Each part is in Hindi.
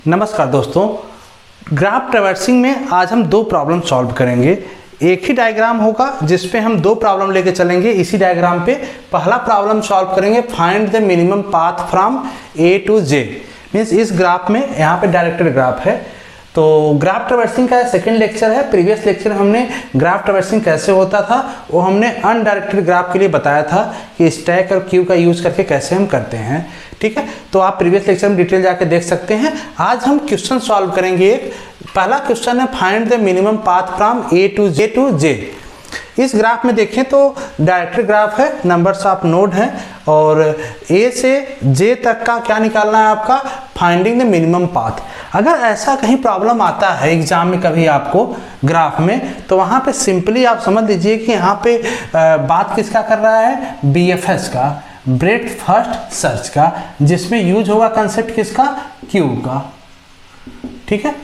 नमस्कार दोस्तों, ग्राफ ट्रैवर्सिंग में आज हम दो प्रॉब्लम सॉल्व करेंगे। एक ही डायग्राम होगा जिस पे हम दो प्रॉब्लम लेके चलेंगे। इसी डायग्राम पे पहला प्रॉब्लम सॉल्व करेंगे, find the minimum path from A to J. Means इस ग्राफ में यहाँ पे डायरेक्टेड ग्राफ है, तो ग्राफ ट्रैवर्सिंग का सेकंड लेक्चर है। प्रीवियस लेक्चर हमने ग्राफ ट्रैवर्सिंग कैसे होता था वो हमने अनडायरेक्टेड ग्राफ के लिए बताया था कि स्टैक और क्यू का यूज़ करके कैसे हम करते हैं। ठीक है, तो आप प्रीवियस लेक्चर में डिटेल जाके देख सकते हैं। आज हम क्वेश्चन सॉल्व करेंगे। एक पहला क्वेश्चन है, find the minimum path from A to J. इस ग्राफ में देखें तो डायरेक्टेड ग्राफ है, नंबर्स ऑफ नोड हैं और ए से जे तक का क्या निकालना है आपका, फाइंडिंग द मिनिमम पाथ। अगर ऐसा कहीं प्रॉब्लम आता है एग्जाम में कभी आपको ग्राफ में, तो वहाँ पे सिंपली आप समझ लीजिए कि यहाँ पे बात किसका कर रहा है, BFS का, ब्रेड्थ फर्स्ट सर्च का, जिसमें यूज होगा कंसेप्ट किसका, क्यू का। ठीक है,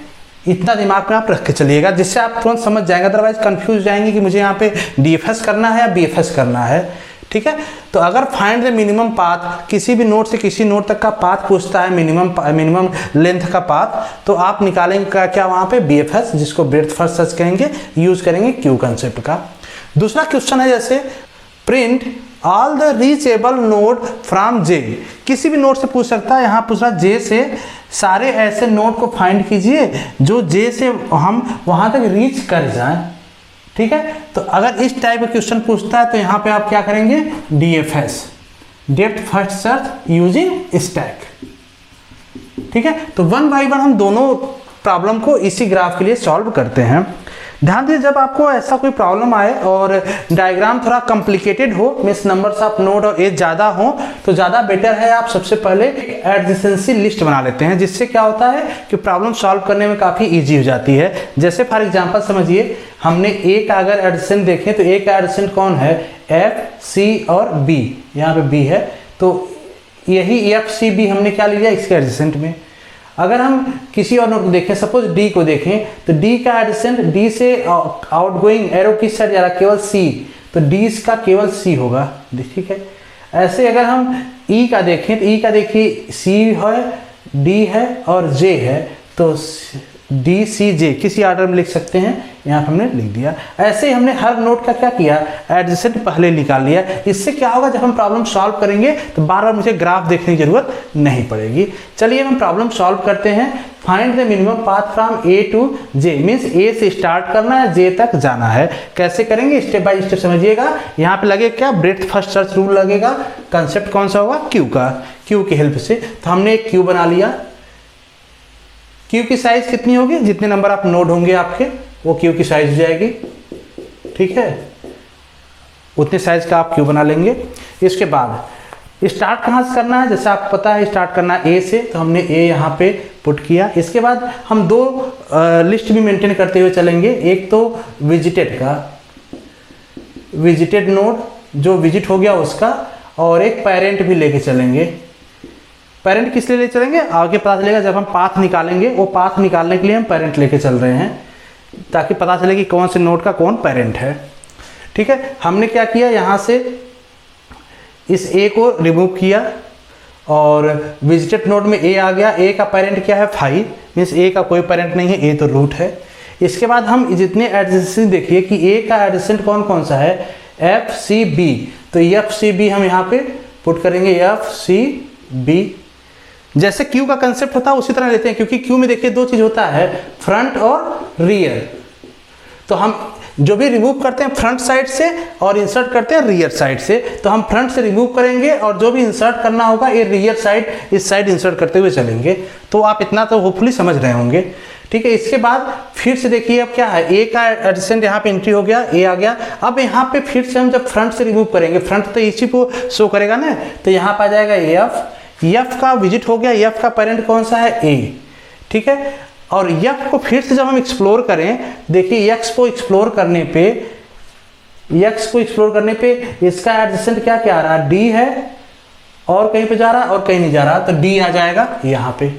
इतना दिमाग में आप रख के चलिएगा जिससे आप तुरंत समझ जाएंगे, अदरवाइज कंफ्यूज जाएंगे कि मुझे यहाँ पे DFS करना है या BFS करना है। ठीक है, तो अगर फाइंड द मिनिमम पाथ, किसी भी नोड से किसी नोड तक का पाथ पूछता है, मिनिमम लेंथ का पाथ, तो आप निकालेंगे क्या वहाँ पे, BFS, जिसको ब्रेड्थ फर्स्ट सर्च कहेंगे, यूज करेंगे क्यू कंसेप्ट का। दूसरा क्वेश्चन है जैसे print all the reachable node from जे। किसी भी नोड से पूछ सकता है, यहाँ पूछ रहा जे से सारे ऐसे नोड को फाइंड कीजिए जो जे से हम वहाँ तक रीच कर जाएं। ठीक है, तो अगर इस टाइप का क्वेश्चन पूछता है तो यहाँ पे आप क्या करेंगे, DFS, depth first search using stack. ठीक है, तो वन बाय वन हम दोनों प्रॉब्लम को इसी ग्राफ के लिए सॉल्व करते हैं। ध्यान दीजिए, जब आपको ऐसा कोई प्रॉब्लम आए और डायग्राम थोड़ा कॉम्प्लिकेटेड हो, मीन्स नंबर्स ऑफ नोड और एज ज़्यादा हो, तो ज़्यादा बेटर है आप सबसे पहले एडजेसेंसी लिस्ट बना लेते हैं, जिससे क्या होता है कि प्रॉब्लम सॉल्व करने में काफ़ी इजी हो जाती है। जैसे फॉर एग्जांपल समझिए, हमने ए का अगर एडजेसेंट देखें तो ए का एडजेसेंट कौन है, F, C और B। यहाँ पे B है, तो यही F, C, B हमने क्या लिया इसके एडजेसेंट में। अगर हम किसी और नोड को देखें, सपोज D को देखें, तो D का एडजेसेंट, D से आउटगोइंग एरो किस साइड जा रहा है, केवल C, तो D का केवल C होगा। ठीक है, ऐसे अगर हम E का देखें तो E का देखिए C है, D है और J है, तो D, C, J किसी ऑर्डर में लिख सकते हैं, यहाँ हमने लिख दिया। ऐसे ही हमने हर नोड का क्या किया, एडजेसेंट पहले निकाल लिया। इससे क्या होगा, जब हम प्रॉब्लम सॉल्व करेंगे तो बार बार मुझे ग्राफ देखने की जरूरत नहीं पड़ेगी। चलिए हम प्रॉब्लम सॉल्व करते हैं। Find the minimum path from A to J, means A से स्टार्ट करना है, जे तक जाना है। कैसे करेंगे, स्टेप बाय स्टेप समझिएगा। यहाँ पे लगेगा क्या, ब्रेड्थ फर्स्ट सर्च रूल लगेगा। कंसेप्ट कौन सा होगा, क्यू का, क्यू की हेल्प से। तो हमने एक क्यू बना लिया। क्यू की साइज कितनी होगी, जितने नंबर आप नोड होंगे आपके, वो क्यू की साइज हो जाएगी। ठीक है, उतने साइज का आप क्यू बना लेंगे। इसके बाद स्टार्ट कहाँ से करना है, जैसे आपको पता है स्टार्ट करना है ए से, तो हमने ए यहाँ पे पुट किया। इसके बाद हम दो लिस्ट भी मेंटेन करते हुए चलेंगे। एक तो विजिटेड का, विजिटेड नोड जो विजिट हो गया उसका, और एक पेरेंट भी लेके चलेंगे। पेरेंट किस लिए ले चलेंगे, आगे पता चलेगा जब हम पाथ निकालेंगे। वो पाथ निकालने के लिए हम पेरेंट लेके चल रहे हैं, ताकि पता चले कि कौन से नोड का कौन पेरेंट है। ठीक है, हमने क्या किया, यहाँ से इस ए को रिमूव किया और विजिटेड नोड में ए आ गया। ए का पेरेंट क्या है, 5, मीन्स ए का कोई पेरेंट नहीं है, ए तो रूट है। इसके बाद हम जितने एडजेसेंट देखिए कि ए का एडजेसेंट कौन कौन सा है, F, C, B, तो F, C, B हम यहाँ पे पुट करेंगे, F, C, B। जैसे क्यू का कंसेप्ट होता है उसी तरह लेते हैं, क्योंकि क्यू में देखिए दो चीज होता है, फ्रंट और रियर। तो हम जो भी रिमूव करते हैं फ्रंट साइड से और इंसर्ट करते हैं रियर साइड से, तो हम फ्रंट से रिमूव करेंगे और जो भी इंसर्ट करना होगा ये रियर साइड, इस साइड इंसर्ट करते हुए चलेंगे। तो आप इतना तो होपफुली समझ रहे होंगे। ठीक है, इसके बाद फिर से देखिए अब क्या है, ए का एडजेसेंट यहाँ पे एंट्री हो गया, ए आ गया। अब यहाँ पे फिर से हम जब फ्रंट से रिमूव करेंगे, फ्रंट तो इसी को शो करेगा ना, तो यहाँ पर आ जाएगा F का विजिट हो गया, F का पेरेंट कौन सा है, A। ठीक है, और F को फिर से जब हम एक्सप्लोर करें, देखिए X को एक्सप्लोर करने पे इसका एडजेसेंट क्या क्या आ रहा है, D है, और कहीं पे जा रहा है और कहीं नहीं जा रहा, तो D आ जाएगा यहाँ पे।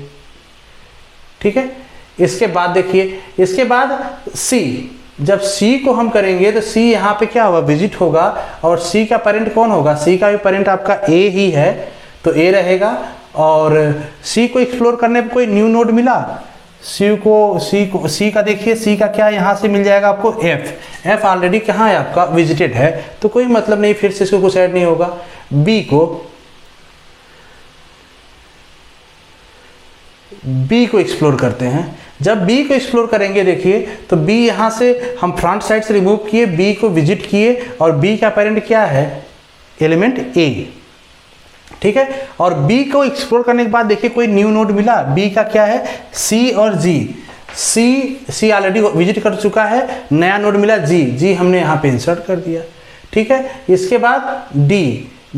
ठीक है, इसके बाद देखिए, इसके बाद C, जब C को हम करेंगे तो C यहाँ पे क्या होगा, विजिट होगा, और C का पेरेंट कौन होगा, C का भी पेरेंट आपका A ही है, तो ए रहेगा और सी को एक्सप्लोर करने पे कोई न्यू नोड मिला, सी का देखिए, सी का क्या यहाँ से मिल जाएगा आपको एफ ऑलरेडी कहाँ है आपका विजिटेड है, तो कोई मतलब नहीं, फिर से इसको कुछ ऐड नहीं होगा। बी को एक्सप्लोर करते हैं। जब बी को एक्सप्लोर करेंगे देखिए, तो बी यहाँ से हम फ्रंट साइड से रिमूव किए, बी को विजिट किए, और बी का पेरेंट क्या है, एलिमेंट ए, ठीक है। और बी को एक्सप्लोर करने के बाद देखिए कोई न्यू नोड मिला, बी का क्या है, सी और जी, सी ऑलरेडी विजिट कर चुका है, नया नोड मिला जी हमने यहाँ पे इंसर्ट कर दिया, ठीक है। इसके बाद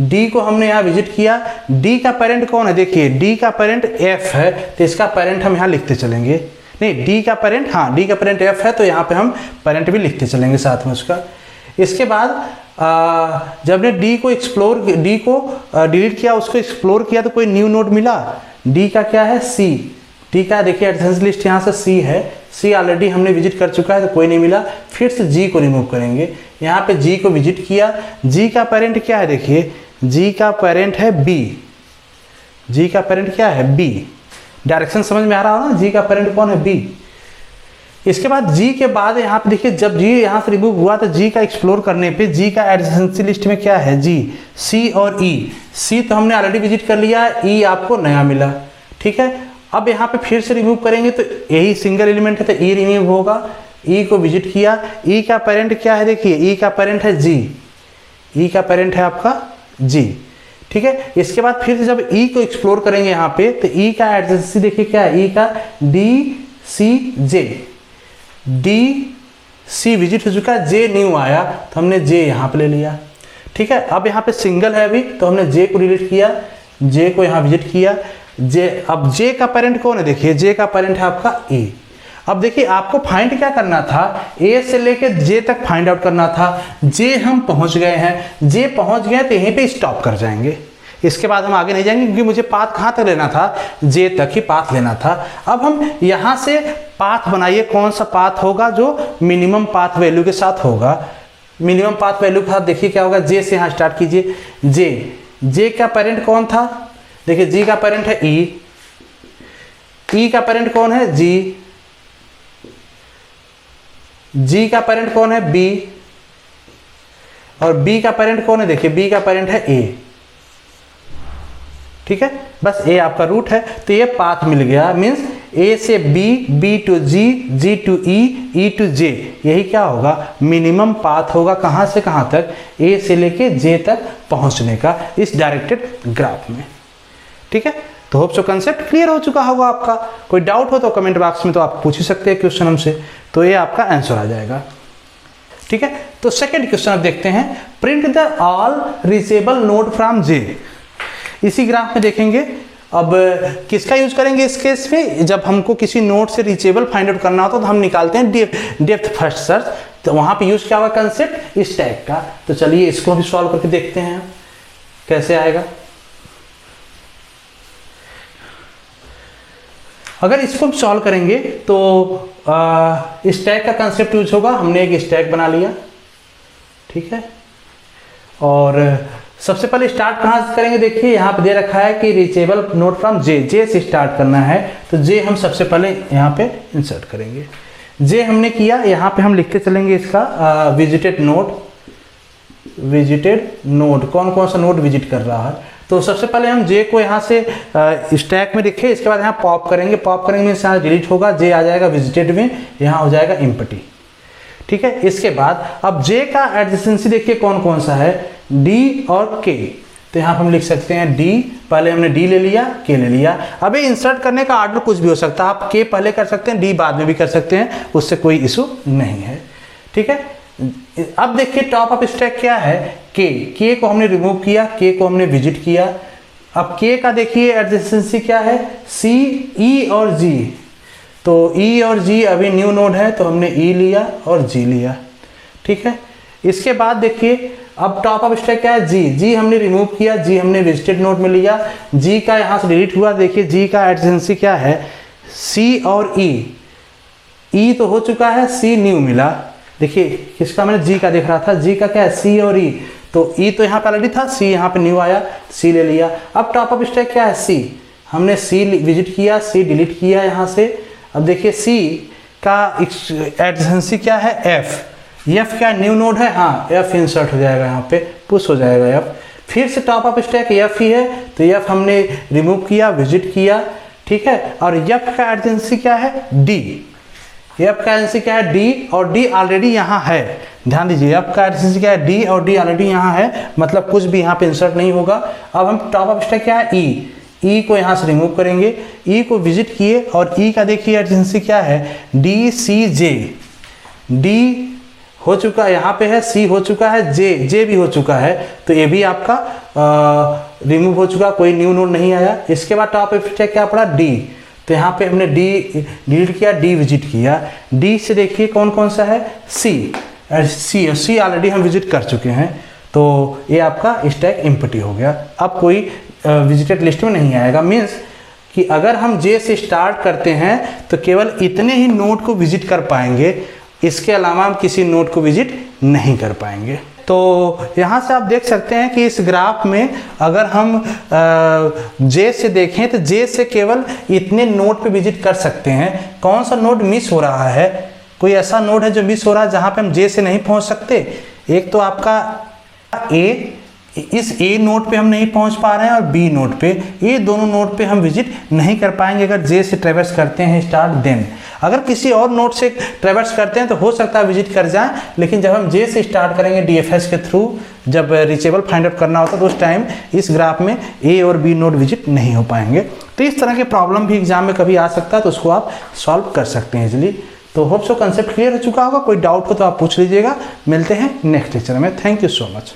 डी को हमने यहाँ विजिट किया, डी का पेरेंट कौन है, देखिए डी का पेरेंट एफ है, तो इसका पेरेंट हम यहाँ लिखते चलेंगे, नहीं डी का पेरेंट, हाँ डी का पेरेंट एफ है, तो यहाँ पे हम पेरेंट भी लिखते चलेंगे साथ में उसका। इसके बाद जब ने डी को डिलीट किया, उसको एक्सप्लोर किया, तो कोई न्यू नोड मिला, डी का क्या है, सी, डी का देखिए एडजेसेंसी लिस्ट यहाँ से सी है, सी ऑलरेडी हमने विजिट कर चुका है, तो कोई नहीं मिला, फिर से जी को रिमूव करेंगे, यहाँ पे जी को विजिट किया, जी का पेरेंट क्या है, देखिए जी का पेरेंट है बी, जी का पेरेंट क्या है, बी, डायरेक्शन समझ में आ रहा हो ना, जी का पेरेंट कौन है, बी। इसके बाद जी के बाद यहाँ पे देखिए, जब जी यहाँ से रिमूव हुआ, तो जी का एक्सप्लोर करने पे जी का एडजेसेंसी लिस्ट में क्या है, जी, सी और ई, सी तो हमने ऑलरेडी विजिट कर लिया, ई आपको नया मिला, ठीक है। अब यहाँ पे फिर से रिमूव करेंगे, तो यही सिंगल एलिमेंट है, तो ई रिमूव होगा, ई को विजिट किया, ई का पेरेंट क्या है, देखिए ई का पेरेंट है जी, ई का पेरेंट है आपका जी, ठीक है। इसके बाद फिर से जब ई को एक्सप्लोर करेंगे यहाँ पे, तो ई का एडजेसेंसी देखिए क्या है, ई का डी सी जे, डी सी विजिट हो चुका है, जे न्यू आया, तो हमने जे यहाँ पे ले लिया, ठीक है। अब यहाँ पे सिंगल है अभी, तो हमने जे को डिलीट किया, जे को यहाँ विजिट किया, जे, अब जे का पेरेंट कौन है, देखिए जे का पेरेंट है आपका ए। अब देखिए आपको फाइंड क्या करना था, ए से लेके जे तक फाइंड आउट करना था, जे हम पहुंच गए हैं, जे पहुंच गए तो यहीं पे स्टॉप कर जाएंगे, इसके बाद हम आगे नहीं जाएंगे, क्योंकि मुझे पाथ कहाँ तक लेना था, जे तक ही पाथ लेना था। अब हम यहाँ से पाथ बनाइए, कौन सा पाथ होगा जो मिनिमम पाथ वैल्यू के साथ होगा, मिनिमम पाथ वैल्यू के साथ देखिए क्या होगा, जे से यहाँ स्टार्ट कीजिए, जे का पेरेंट कौन था, देखिए जी का पेरेंट है ई का पेरेंट कौन है, जी का पेरेंट कौन है, बी, और बी का पेरेंट कौन है, देखिए बी का पेरेंट है ए, ठीक है। बस ए आपका रूट है, तो ये पाथ मिल गया, मीन्स ए से B, B to G, G to E, E to J, यही क्या होगा, मिनिमम पाथ होगा, कहाँ से कहाँ तक, ए से लेके जे तक पहुंचने का इस डायरेक्टेड ग्राफ में, ठीक है। तो होप सो कंसेप्ट क्लियर हो चुका होगा आपका। कोई डाउट हो तो कमेंट बॉक्स में तो आप पूछ ही सकते हैं क्वेश्चन हमसे, तो ये आपका आंसर आ जाएगा, ठीक है। तो सेकंड क्वेश्चन आप देखते हैं, print the all reachable node from जे। इसी ग्राफ में देखेंगे, अब किसका यूज करेंगे इस केस में, जब हमको किसी नोड से रीचेबल फाइंड आउट करना होता तो हम निकालते हैं डेप्थ फर्स्ट सर्च, तो वहां पे यूज क्या होगा कंसेप्ट, इस टाइप का। तो चलिए इसको भी सॉल्व करके देखते हैं कैसे आएगा। अगर इसको हम सॉल्व करेंगे तो स्टैक का कंसेप्ट यूज होगा, हमने एक स्टैक बना लिया, ठीक है। और सबसे पहले स्टार्ट कहाँ से करेंगे, देखिए यहाँ पे दे रखा है कि रीचेबल नोड फ्रॉम जे, जे से स्टार्ट करना है, तो जे हम सबसे पहले यहाँ पे इंसर्ट करेंगे। जे हमने किया, यहाँ पे हम लिखते चलेंगे इसका विजिटेड नोड, कौन कौन सा नोड विजिट कर रहा है। तो सबसे पहले हम जे को यहाँ से स्टैक में लिखे, इसके बाद यहाँ पॉप करेंगे में यहाँ डिलीट होगा, जे आ जाएगा विजिटेड में, यहाँ हो जाएगा एम्प्टी, ठीक है। इसके बाद अब जे का एडजेसेंसी देखिए कौन कौन सा है, डी और के, तो यहाँ पर हम लिख सकते हैं डी, पहले हमने डी ले लिया, के ले लिया। अभी इंसर्ट करने का ऑर्डर कुछ भी हो सकता है, आप के पहले कर सकते हैं, डी बाद में भी कर सकते हैं, उससे कोई इशू नहीं है, ठीक है। अब देखिए टॉप ऑफ स्टैक क्या है, के को हमने रिमूव किया, के को हमने विजिट किया। अब के का देखिए एडजेसेंसी क्या है, सी, ई और जी, तो ई और जी अभी न्यू नोड है, तो हमने ई लिया और जी लिया, ठीक है। इसके बाद देखिए अब टॉप ऑफ स्टैक क्या है, जी हमने रिमूव किया, जी हमने विजिटेड नोड में लिया, जी का यहाँ से डिलीट हुआ, देखिए जी का एडजेसेंसी क्या है, सी और ई तो हो चुका है, सी न्यू मिला, देखिए किसका मैंने जी का देख रहा था, जी का क्या है, सी और ई, तो ई तो यहाँ पे ऑलरेडी था, सी यहाँ पे न्यू आया, सी ले लिया। अब टॉप ऑफ स्टैक क्या है, सी, हमने सी विजिट किया, सी डिलीट किया यहाँ से। अब देखिए सी का एडजेंसी क्या है, एफ, एफ क्या न्यू नोड है, हाँ एफ इंसर्ट हो जाएगा यहाँ पे, पुश हो जाएगा एफ। फिर से टॉप ऑफ स्टैक एफ ही है, तो एफ हमने रिमूव किया, विजिट किया, ठीक है। और एफ का एडजेंसी क्या है, डी, एफ का एडजेंसी क्या है, डी, और डी ऑलरेडी यहाँ है, ध्यान दीजिए एफ का एडजेंसी क्या है, डी, और डी ऑलरेडी यहाँ है, मतलब कुछ भी यहाँ पे इंसर्ट नहीं होगा। अब हम टॉप ऑफ स्टैक क्या है, ई, ई को यहाँ से रिमूव करेंगे, ई को विजिट किए, और ई का देखिए एडजेंसी क्या है, डी सी जे, डी हो चुका है यहाँ पे है, सी हो चुका है, जे, जे भी हो चुका है, तो ये भी आपका रिमूव हो चुका, कोई न्यू नोड नहीं आया। इसके बाद टॉप ऑफ स्टैक क्या पड़ा, डी, तो यहाँ पे हमने डी डिलीट किया, डी विजिट किया। डी से देखिए कौन कौन सा है, सी, सी ऑलरेडी हम विजिट कर चुके हैं, तो ये आपका स्टैक एम्प्टी हो गया। अब कोई विजिटेड लिस्ट में नहीं आएगा, मीन्स कि अगर हम जे से स्टार्ट करते हैं तो केवल इतने ही नोड को विजिट कर पाएंगे, इसके अलावा हम किसी नोड को विजिट नहीं कर पाएंगे। तो यहाँ से आप देख सकते हैं कि इस ग्राफ में अगर हम जे से देखें तो जे से केवल इतने नोड पे विजिट कर सकते हैं। कौन सा नोड मिस हो रहा है, कोई ऐसा नोड है जो मिस हो रहा है जहाँ पे हम जे से नहीं पहुँच सकते। एक तो आपका ए, इस ए नोड पे हम नहीं पहुंच पा रहे हैं, और बी नोड पे, ये दोनों नोड पे हम विजिट नहीं कर पाएंगे अगर जे से ट्रेवर्स करते हैं स्टार्ट। देन अगर किसी और नोड से ट्रेवर्स करते हैं तो हो सकता है विजिट कर जाएं, लेकिन जब हम जे से स्टार्ट करेंगे डीएफएस के थ्रू, जब रीचेबल फाइंड आउट करना होता है तो उस टाइम इस ग्राफ में ए और बी नोड विजिट नहीं हो पाएंगे। तो इस तरह के प्रॉब्लम भी एग्जाम में कभी आ सकता है, तो उसको आप सॉल्व कर सकते हैं इजिली। तो होप सो कंसेप्ट क्लियर हो चुका होगा, कोई डाउट हो तो आप पूछ लीजिएगा। मिलते हैं नेक्स्ट लेक्चर में, थैंक यू सो मच।